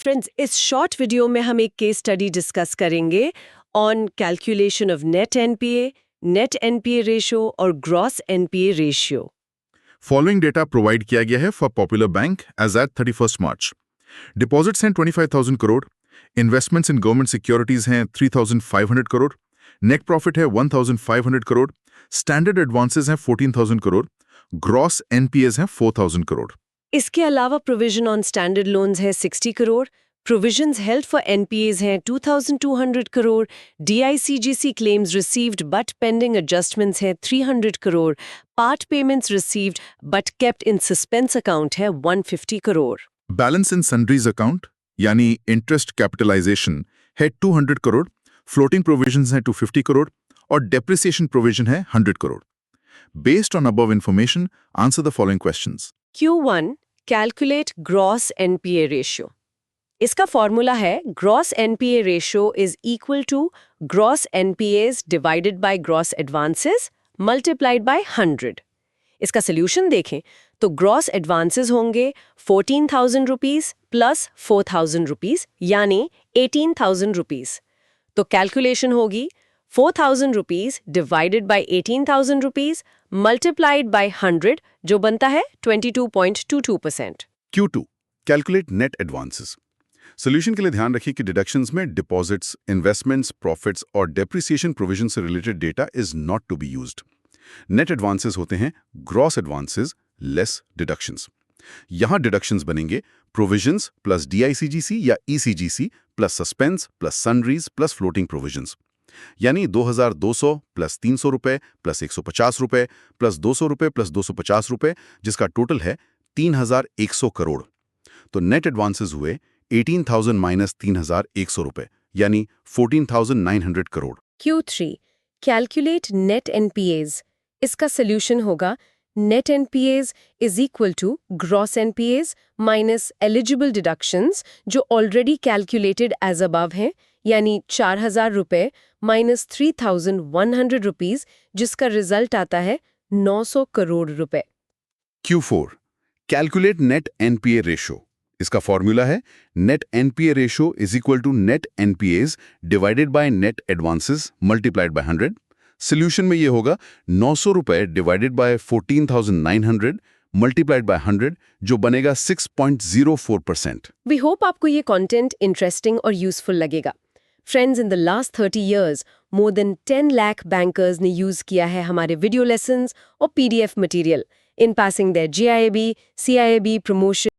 Friends, इस short video में हम एक केस स्टडी डिस्कस करेंगे on calculation of net NPA ratio और gross NPA ratio. Following data provide किया गया है for popular bank as at 31 March. Deposits हैं 25,000 crore, investments in government securities हैं 3,500 करोड़, नेट प्रॉफिट है 1,500 करोड़, स्टैंडर्ड एडवांसेस हैं 14,000 करोड़, ग्रॉस एनपीएस हैं 4,000 करोड़। इसके अलावा प्रोविजन ऑन स्टैंडर्ड लोन्स है 60 crore, provisions held for NPAs हैं 2,200 crore, DICGC claims received but pending adjustments हैं 300 crore, part payments received but kept in suspense account है 150 करोड़। बैलेंस इन सन्ड्रीज अकाउंट यानी इंटरेस्ट कैपिटलाइजेशन है 200 करोड़, फ्लोटिंग प्रोविजंस हैं 250 करोड़ और डेप्रिसिएशन प्रोविजन है 100 crore. Based on above information, answer the following questions. Q1 calculate gross NPA ratio. इसका formula है gross NPA ratio is equal to gross NPAs divided by gross advances multiplied by 100। इसका solution देखें तो gross advances होंगे 14,000 rupees plus 4,000 rupees यानी 18,000 rupees. तो calculation होगी 4,000 rupees divided by 18,000 rupees multiplied by 100 जो बनता है 22.22%। Q2 calculate net advances. Solution के लिए ध्यान रखिए कि डिडक्शंस में डिपॉजिट्स, इन्वेस्टमेंट्स, प्रॉफिट्स और डेप्रिसिएशन प्रोविजन से related data is not to be used. Net advances होते हैं ग्रॉस एडवांसेस लेस डिडक्शंस। यहां डिडक्शंस बनेंगे प्रोविजंस प्लस डीआईसीजीसी या ECGC plus suspense plus sundries plus floating provisions, यानी 2,200 plus 300 रुपए plus 150 रुपए प्लस 200 रुपए प्लस 250 रुपए, जिसका टोटल है 3,100 करोड़। तो नेट एडवांसेस हुए 18,000 माइनस 3,100 रुपए यानी 14,900 crore. Q3 calculate net NPAs. इसका सोल्यूशन होगा net NPAs is equal to gross NPAs minus eligible deductions जो ऑलरेडी कैलकुलेटेड एज अबव हैं, यानी 4,000 रुपए माइनस 3,100 रुपीज, जिसका रिजल्ट आता है 900 करोड़ रुपए। Q4 calculate net NPA ratio. इसका फॉर्मूला है net NPA ratio is equal to net NPAs divided by net advances multiplied by 100। Solution में ये होगा 900 रुपए डिवाइडेड बाय 14,900 मल्टीप्लाइड बाय 100 जो बनेगा 6.04%। वी होप आपको ये कंटेंट इंटरेस्टिंग और यूजफुल लगेगा। Friends, in the last 30 years, more than 10 lakh bankers ने यूज किया है हमारे वीडियो लेसन्स और PDF material in passing their JAIIB, CAIIB, promotion